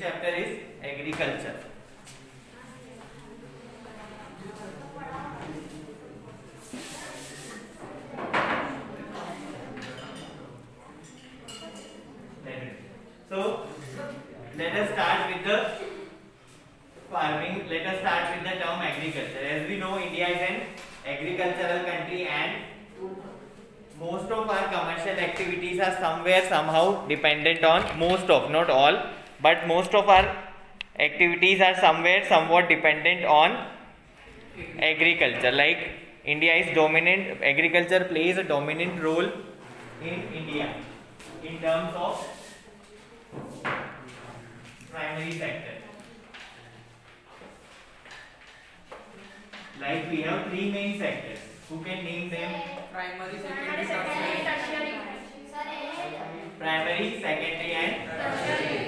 chapter is agriculture. So let us start with the farming. Let us start with the term agriculture. As we know, India is an agricultural country and most of our commercial activities are somewhere somehow dependent on, most of, not all, but most of our activities are somewhere somewhat dependent on agriculture. Like India is dominant, agriculture plays a dominant role in India in terms of primary sector. Like we have three main sectors. Who can name them? Primary, secondary, tertiary. Primary, secondary and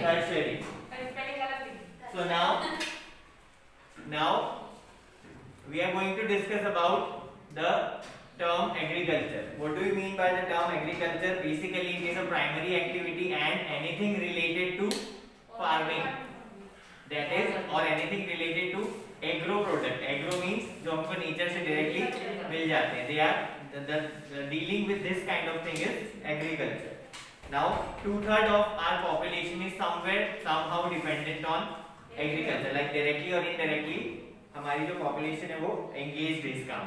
tertiary. So now we are going to discuss about the term agriculture. What do you mean by the term agriculture? Basically it is a primary activity and anything related to farming, that is, or anything related to agro product. Agro means जो हमको nature से directly मिल जाते हैं. They are the dealing with this kind of thing is agriculture. Now 2/3 of our population is somewhere somehow dependent on agriculture, like directly or indirectly. हमारी जो population है वो engaged है इस काम.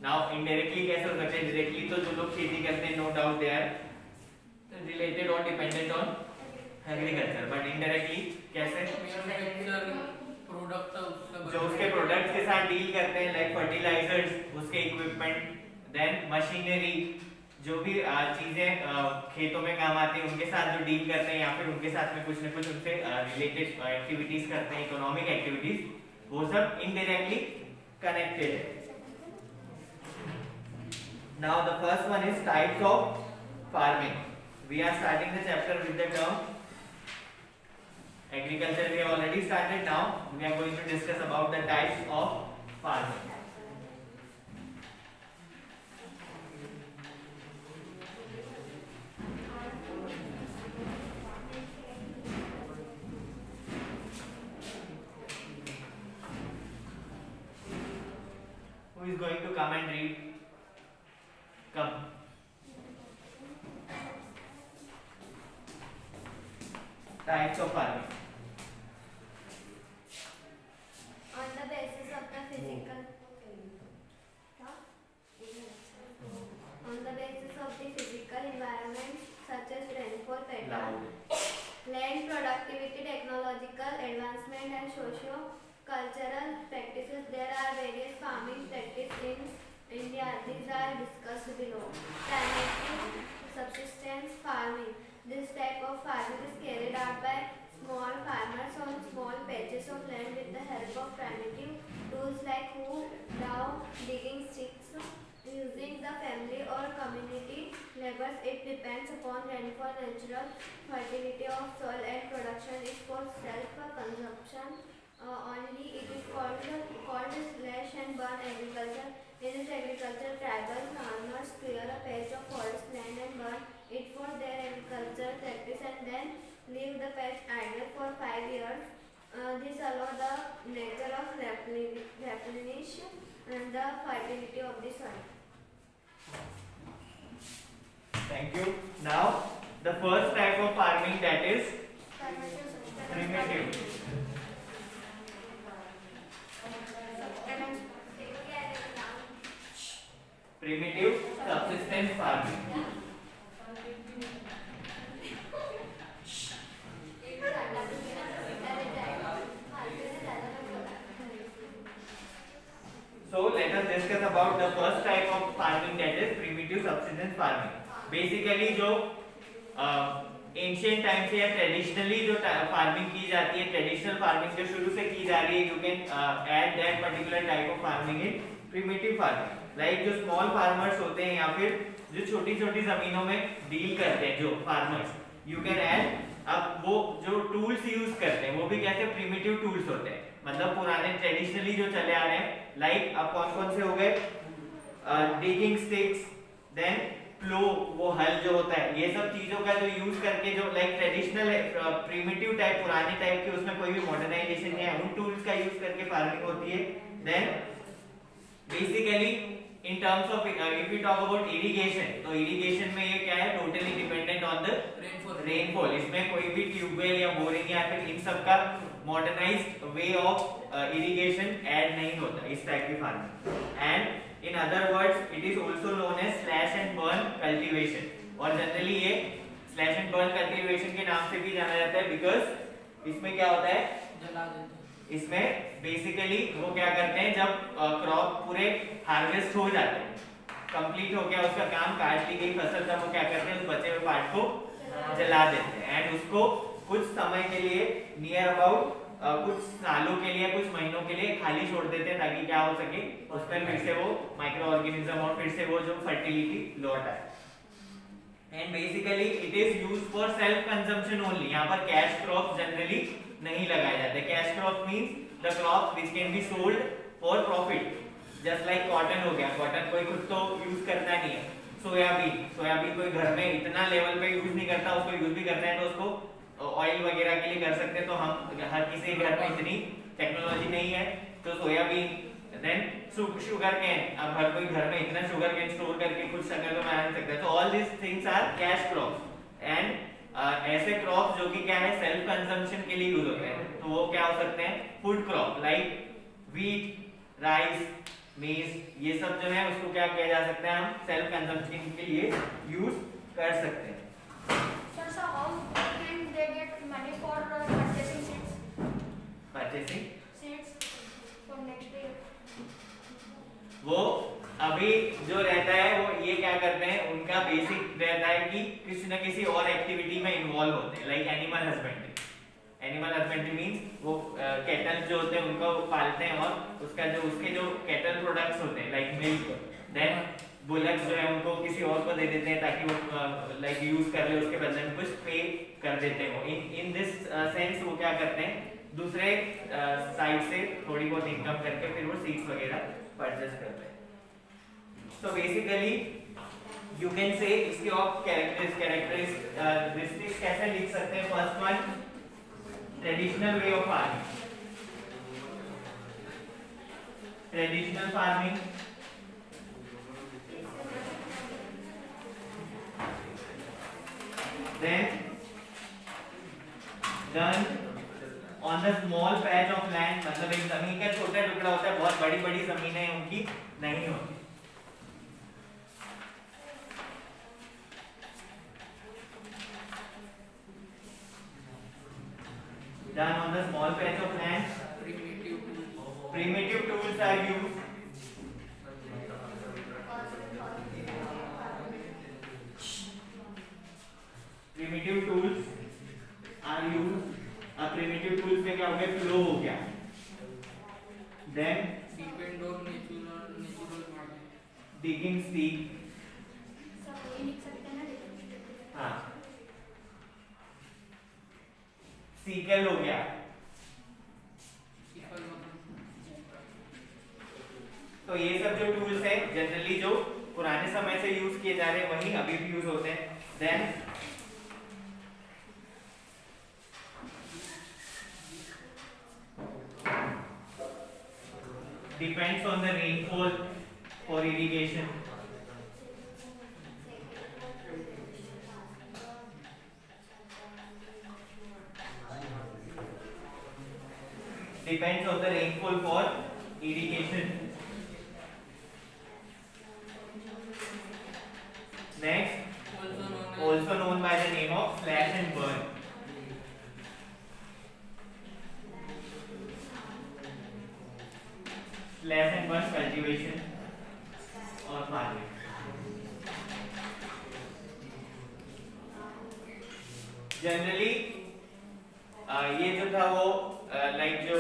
Now indirectly कैसे हो सकता है? Directly तो जो लोग खेती करते हैं, no doubt they are related or dependent on agriculture, but indirectly कैसे? जो उसके प्रोडक्ट्स के साथ डील करते हैं, लाइक फर्टिलाइजर्स, उसके इक्विपमेंट, देन मशीनरी, जो भी चीजें खेतों में काम आती हैं उनके साथ जो डील करते हैं या फिर उनके साथ में कुछ न कुछ उनसे रिलेटेड एक्टिविटीज करते हैं, इकोनॉमिक एक्टिविटीज, वो सब इनडायरेक्टली कनेक्टेड है. Now the first one is types of farming. We are starting the chapter with the term agriculture. We have already started. Now we are going to discuss about the types of farming. Who is going to come and read? Come. Types of farming. On the basis of the physical environment such as rainfall pattern, land productivity, technological advancement and socio-cultural practices, there are various farming practices in India. These are discussed below. Primitive subsistence farming. This type of farming is carried out by small farmers on small patches of land with the help of primitive tools like hoe, plough, digging sticks, using the family or community labors. It depends upon rainfall, natural fertility of soil and production is for self-consumption only. It is called slash and burn agriculture. In this agriculture, tribal farmers clear a patch of forest land and burn it for their agricultural practice and then leave the patch idle for 5 years. This allows the nature of replenish and the fertility of the soil. Thank you. Now the first type of farming, that is primitive. Primitive subsistence farming. So let us discuss about the first type of farming, that is primitive subsistence farming. Basically जो ancient time से या traditionally जो farming की जाती है, traditional farming जो शुरू से की जा रही है, you can add that particular type of farming in primitive farming. Like जो स्मॉल फार्मर्स होते हैं या फिर जो छोटी छोटी जमीनों में डील करते हैं जो फार्मर्स, यू कैन ऐड. अब वो जो टूल्स यूज करते हैं वो भी कैसे प्रिमिटिव टूल्स होते हैं, मतलब पुराने ट्रेडिशनली जो चले आ रहे हैं. लाइक अब कौन कौन से हो गए? डिगिंग स्टिक्स, देन प्लो वो हल जो होता है, ये सब चीजों का जो यूज करके जो लाइक ट्रेडिशनल प्रिमिटिव टाइप पुराने टाइप के उसमें कोई भी मॉडर्नाइजेशन नहीं है, उन टूल्स का यूज करके फार्मिंग होती है। Then basically in terms of if you talk about irrigation, तो इरिगेशन में ये क्या है, totally dependent on the rainfall. इसमें कोई भी ट्यूबवेल या बोरिंग या फिर इन सब का modernised way of irrigation add नहीं होता इस टाइप की farming. And in other words it is also known as slash and burn cultivation, और जनरली ये slash and burn cultivation के नाम से भी जाना जाता है बिकॉज इसमें क्या होता है, जला देते हैं। इसमें बेसिकली वो क्या करते हैं, जब क्रॉप पूरे हार्वेस्ट हो जाते हैं, कंप्लीट हो गया उसका काम, काट ली गई फसल, तब वो क्या करते हैं उस बचे हुए पार्ट को जला देते हैं एंड उसको कुछ समय के लिए नियर अबाउट कुछ सालों के लिए कुछ महीनों के लिए खाली छोड़ देते हैं ताकि क्या हो सके उसमें फिर से वो माइक्रो ऑर्गेनिज्म और फिर से वो जो फर्टिलिटी लौट आए। And basically it is used for self consumption only. यहाँ पर कैश क्रॉप जनरली नहीं लगाए जाते। Cash crop means the crop which can be sold for profit, just like cotton हो गया, कॉटन कोई खुद तो यूज करता नहीं है। सोयाबीन कोई घर में इतना लेवल पे यूज नहीं करता, उसको यूज भी करना है तो उसको ऑयल वगैरह के लिए कर सकते हैं। तो हम हर किसी घर में इतनी टेक्नोलॉजी नहीं है, तो सोयाबीन। देन शुगर कैन, अब हर कोई घर में इतना शुगर कैन स्टोर करके कुछ अगर तो बना नहीं सकता। तो all this things are cash crop and ऐसे क्रॉप जो कि क्या है सेल्फ कंजम्पशन के लिए यूज होते हैं, तो वो क्या हो सकते हैं, food crop like wheat, rice, मेज, ये सब जो है उसको क्या किया जा सकता है, हम सेल्फ कंजम्पशन के लिए यूज कर सकते हैं। So how can they get money for purchasing seeds? Purchasing Seeds for next year. वो अभी जो रहता है वो ये क्या करते हैं, उनका बेसिक रहता है कि किसी न किसी और एक्टिविटी में इन्वॉल्व होते हैं, like animal husbandry. Animal husbandry means वो कैटल जो होते हैं उनको पालते हैं और उसका जो उसके जो कैटल प्रोडक्ट्स होते हैं लाइक मिल्क, देन बुलक्स जो है उनको किसी और को दे देते हैं ताकि वो लाइक यूज कर ले, उसके बदले में कुछ पे कर देते हैं। वो इन दिस सेंस वो क्या करते हैं, दूसरे साइड से थोड़ी बहुत इनकम करके फिर वो सीड्स वगैरह परचेस करते हैं। सो बेसिकली यू कैन से इसके ऑफ कैरेक्टरिस्टिक्स कैसे लिख सकते हैं। First one, traditional way of farming. Traditional farming then done on the small patch of land, मतलब एक जमीन का छोटा टुकड़ा होता है, बहुत बड़ी बड़ी जमीनें उनकी नहीं होती। done on the small patch of land, primitive tools are used, primitive tools are used। अब primitive tools में क्या हो गया, प्लो हो गया, then डिपेंड और नेचुरल digging stick, सब ये लिख सकते हैं ना। हाँ, सिकल हो गया। तो ये सब जो टूल्स हैं जनरली जो पुराने समय से यूज किए जा रहे हैं वही अभी भी यूज होते हैं। Then depends on the rainfall for irrigation। Depends on the rainfall for irrigation। Next, also known by the name of slash and burn। Slash and burn cultivation और farming। Generally ये जो था वो like जो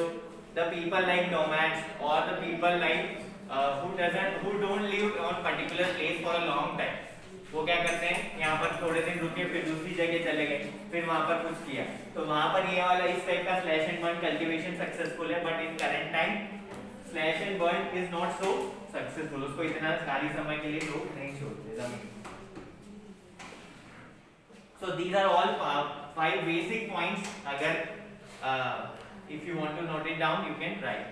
the people like nomads or the people like who don't live on particular place for a long time, वो क्या करते हैं, यहाँ पर थोड़े दिन रुके फिर दूसरी जगह चले गए, फिर वहां पर कुछ किया, तो वहां पर ये वाला इस टाइप का slash and burn cultivation successful है। But in current time slash and burn is not so successful, उसको इतना सारी समय के लिए लोग नहीं छोड़ते जमीन। So these are all 5 basic points. Agar if you want to note it down, you can write.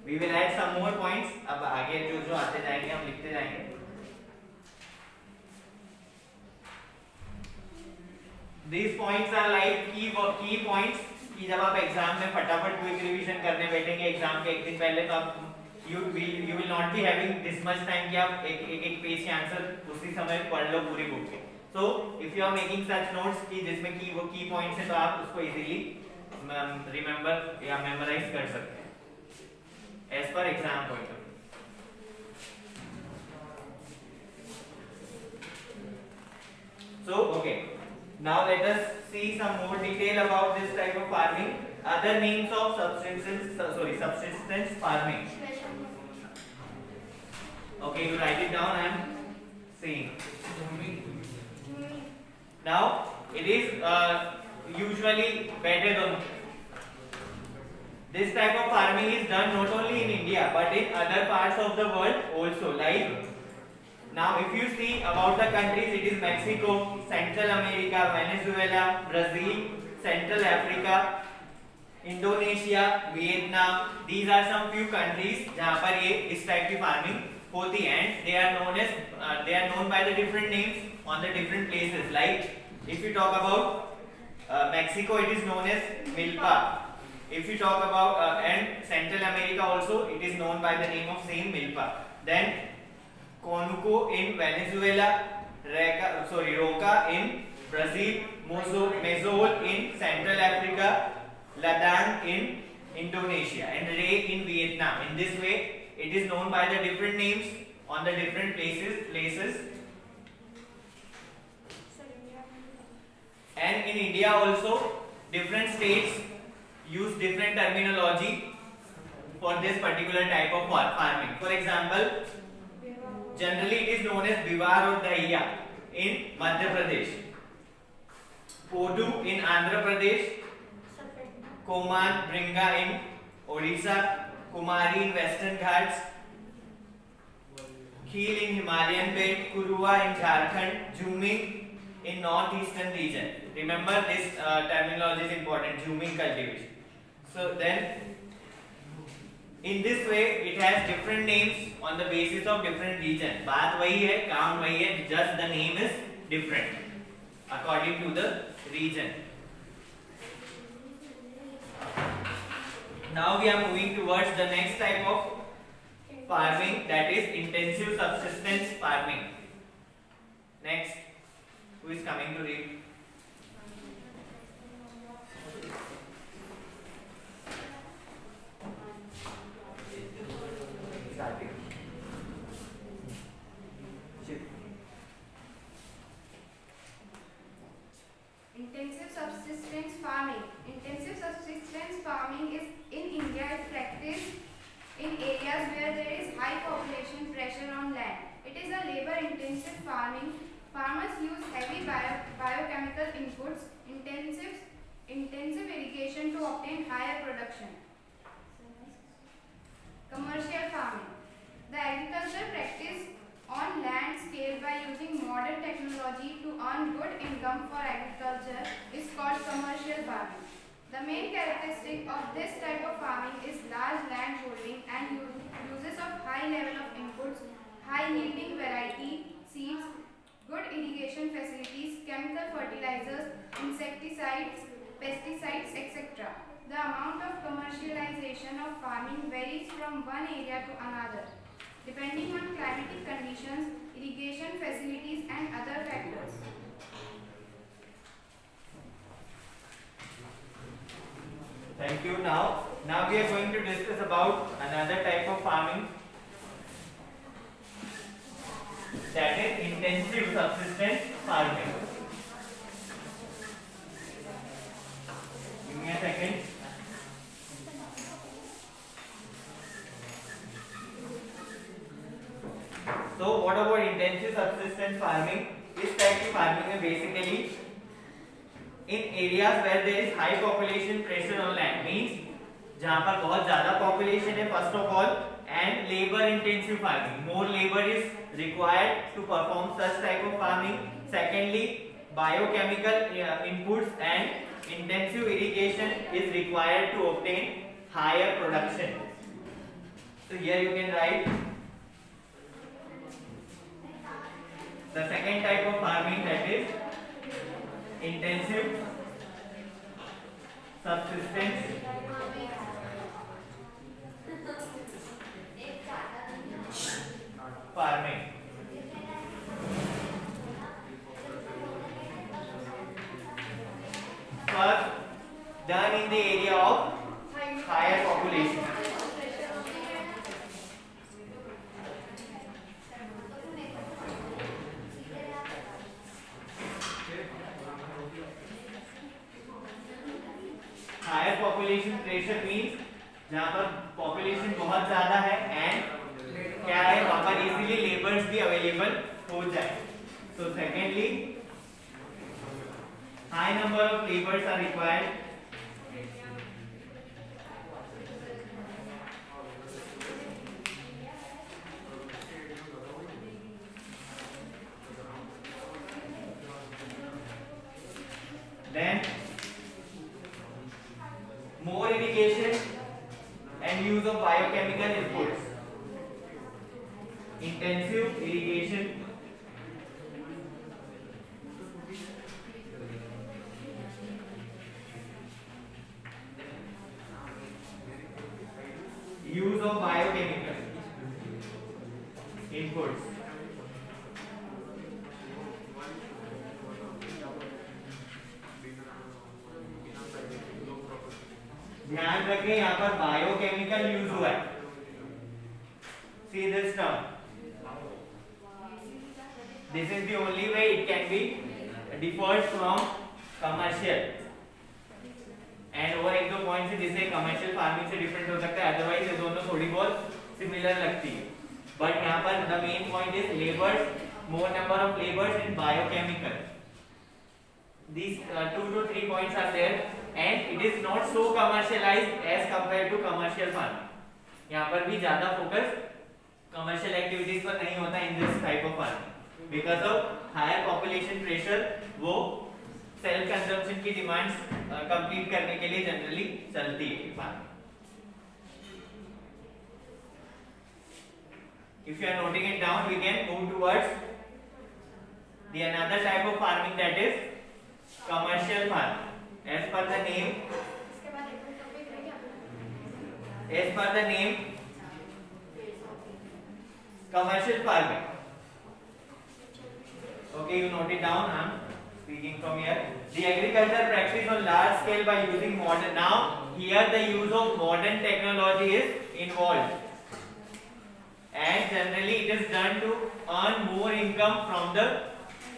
We will add some more points. अब आगे जो जो आते जाएंगे हम लिखते जाएंगे. These points are like key points कि जब आप एग्जाम में फटाफट क्विक रिवीजन करने बैठेंगे एग्जाम के एक दिन पहले तो आप you will not be having this much time कि आप एक पेज के आंसर उसी समय पढ़ लो पूरी बुक के. So if you are making such notes कि जिसमें वो key points है तो आप उसको easily remember या memorize कर सकते हैं as per exam point of view. So okay, now let us see some more detail about this type of farming. Other names of subsistence farming. Okay, you write it down. I am saying. Now it is usually better than this type of farming is done not only in India but in other parts of the world also. Like now, if you see about the countries, it is Mexico, Central America, Venezuela, Brazil, Central Africa, Indonesia, Vietnam. These are some few countries जहाँ पर ये इस type की farming होती है and they are known by the different names on the different places. Like if you talk about Mexico, it is known as milpa. If you talk about and Central America also, it is known by the name of same milpa. Then Conuco in Venezuela, Roca in Brazil, Mezol in Central Africa, Ladang in Indonesia, and Ray in Vietnam. In this way, it is known by the different names on the different places. And in India also, different states use different terminology for this particular type of farming. For example, generally it is known as Bivar or Dahiya in Madhya Pradesh, Podu in Andhra Pradesh, Koman Bringa in Odisha, Kumari in Western Ghats, Kheel in Himalayan belt, Kurua in Jharkhand, Jhuming in northeastern region. Remember this terminology is important, Jhuming cultivation. So then in this way it has different names on the basis of different region. बात वही है, काम वही है, just the name is different according to the region. Now we are moving towards the next type of farming, that is intensive subsistence farming. Next, who is coming to read? Intensive subsistence farming. Intensive subsistence farming is in India is practiced in areas where there is high population pressure on land. It is a labor-intensive farming. Farmers use heavy biochemical inputs, intensive irrigation to obtain higher production. Commercial farming. The agriculture practiced on land scale by using modern technology to earn good income for agriculture is called commercial farming. The main characteristic of this type of farming is large land holding and uses of high level of inputs, high yielding variety seeds, good irrigation facilities, chemical fertilizers, insecticides, pesticides, etc. The amount of commercialization of farming varies from one area to another, depending on climatic conditions, irrigation facilities and other factors. Thank you. Now we are going to discuss about another type of farming, that is intensive subsistence farming. Give me a second. So what about intensive subsistence farming? इस type की farming में basically in areas where there is high population pressure on land, means जहाँ पर बहुत ज़्यादा population है first of all, and labor intensive farming, more labor is required to perform such type of farming. Secondly, biochemical inputs and intensive irrigation is required to obtain higher production. So here you can write the second type of farming, that is intensive subsistence farming. First, done in the area of higher population. Higher population pressure means जहाँ पर population बहुत ज़्यादा है and क्या है वहाँ पर easily laborers भी available हो जाए. So secondly, high number of laborers are required. Then more irrigation and use of biochemical inputs. Intensive irrigation, use of biochemical inputs. ध्यान रखें यहाँ पर बायोकेमिकल यूज हुआ है. See this term. This is the only way it can be differed from commercial. And और एक दो point है जिससे कमर्शियल फार्मिंग से डिफरेंट हो सकता है, अदरवाइज ये दोनों थोड़ी बहुत सिमिलर लगती है. बट यहाँ पर the main point is labours, more number of labours in biochemical. These 2 to 3 points are there, and it is not so commercialized as compared to commercial farming. यहाँ पर भी ज्यादा फोकस कमर्शियल एक्टिविटीज पर नहीं होता in this type of farming, because of higher population pressure. वो self consumption की demands complete करने के लिए जनरली चलती है farming. If you are noting it down, we can move towards the another type of farming, that is commercial farming. As per the name, commercial farming. Okay, you note it down. I am speaking from here. The agriculture practice on large scale by using modern. Now here the use of modern technology is involved, and generally it is done to earn more income from the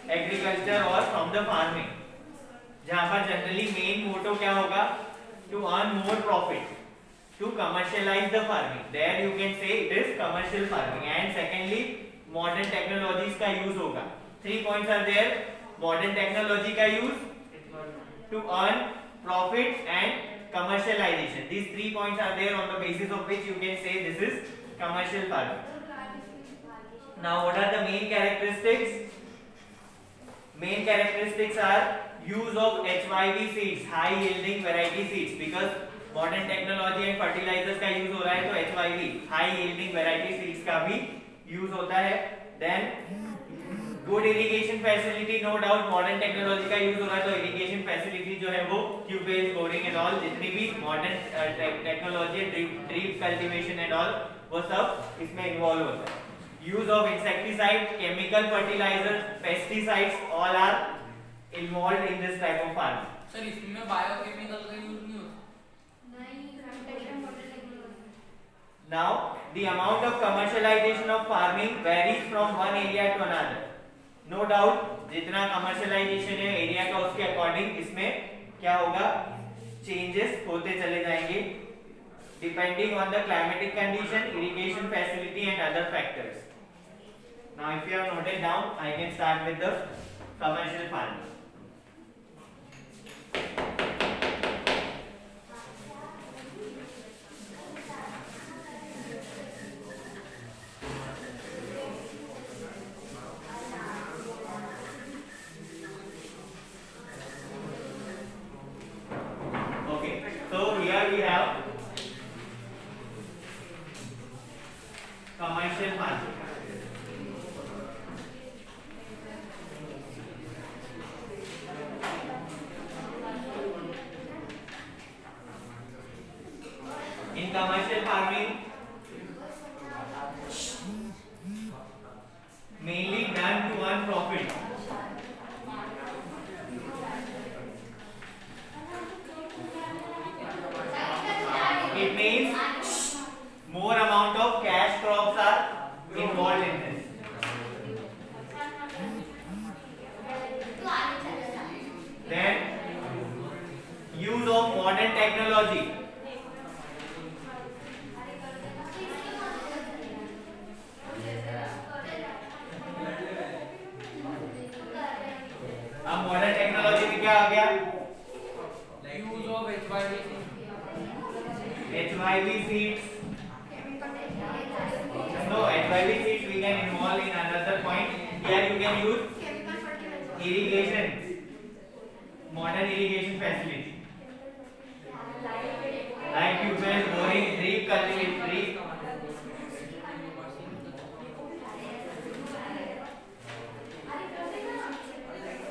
agriculture or from the farming. जहाँ पर generally main motto क्या होगा? To earn more profit, to commercialize the farming. There you can say it is commercial farming. And secondly modern technologies का use होगा. 3 points are there. Modern technology का use, to earn profit and commercialization. These 3 points are there on the basis of which you can say this is commercial farming. Now what are the main characteristics? Main characteristics are use of HYV seeds, high yielding variety seeds, because modern technology and fertilizers का use हो रहा है, तो HYV high yielding variety seeds का भी use होता है. Then good irrigation facility, no doubt modern technology का use हो रहा है, तो irrigation facility जो है वो ट्यूबवेल, बोरिंग एंड ऑल, जितनी भी modern technology, drip cultivation and all, वो सब इसमें involve होता है. Use of insecticide, chemical fertilizers, pesticides, all are involved in this type of farming. Sir इसमें बायोकेमिकल का यूज नहीं होता? Now the amount of commercialization of farming varies from one area to another. No doubt जितना commercialization है area का, उसके according इसमें क्या होगा? चेंजेस होते चले जाएंगे depending on the climatic condition, irrigation facility and other factors. Now if you have noted down, I can start with the commercial farming. we have commercial farming. In commercial farming, mainly done to earn profit. It means more amount of cash crops are involved in this. Then use of modern technology. अब modern technology में क्या आ गया? Use of HYV seeds. No, HYV seeds we can involve in another point. Here you can use irrigation, modern irrigation facility, like tubewell, boring, drip cultivation, drip.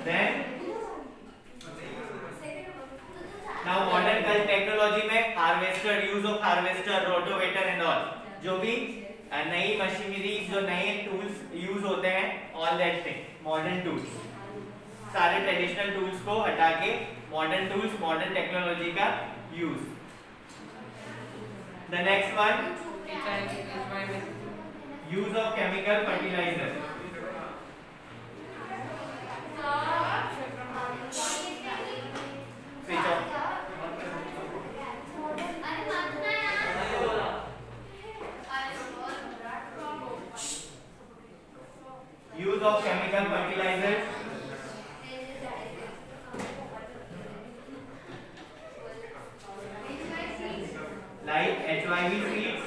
Then now modern technology में harvester, use of harvester, rotavator and all, जो भी नई machinery, जो नए tools use होते हैं, all that thing, modern tools, सारे traditional tools को हटा के मॉडर्न टूल्स, मॉडर्न टेक्नोलॉजी का use. The next one, use of chemical fertiliser. Switch off. Use of chemical fertilizers. Like HYV seeds.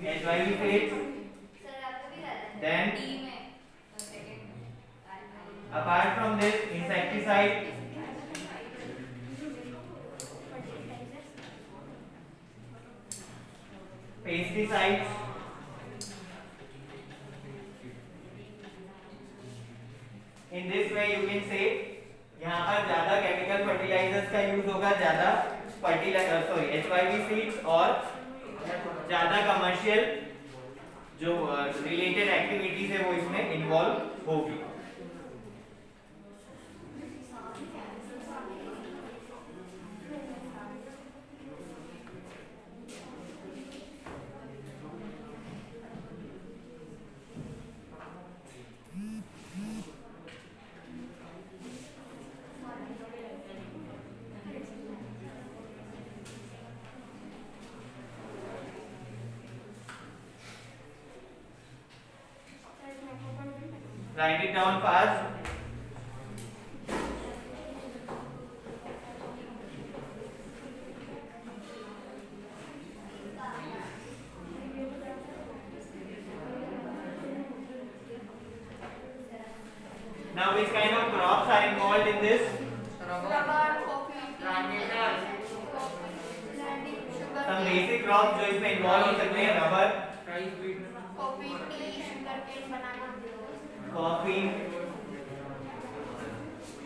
HYV seeds. Then apart from this, insecticide. Pesticides. In this way you can say यहाँ पर ज्यादा chemical fertilisers का use होगा, ज्यादा HYV seeds और ज्यादा commercial जो related activities है वो इसमें इन्वॉल्व होगी. Write it down fast. Now which kind of crops are involved in this? Some basic crops जो इसमें involved हो सकते हैं, रबर, कॉफी,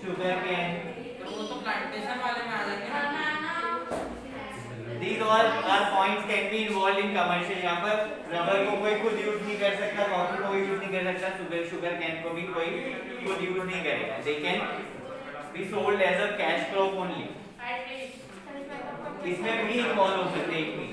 शुगर केन. वो तो प्लांटेशन वाले में आ जाएंगे ना. These all are points can be involved in commercial. यहाँ पर रबर को कोई खुद यूज नहीं कर सकता, कॉफी को यूज नहीं कर सकता, शुगर केन को भी कोई खुद यूज नहीं करेगा. They can be sold as a cash crop only. इसमें भी इन्वॉल्व हो सकते हैं एक भी.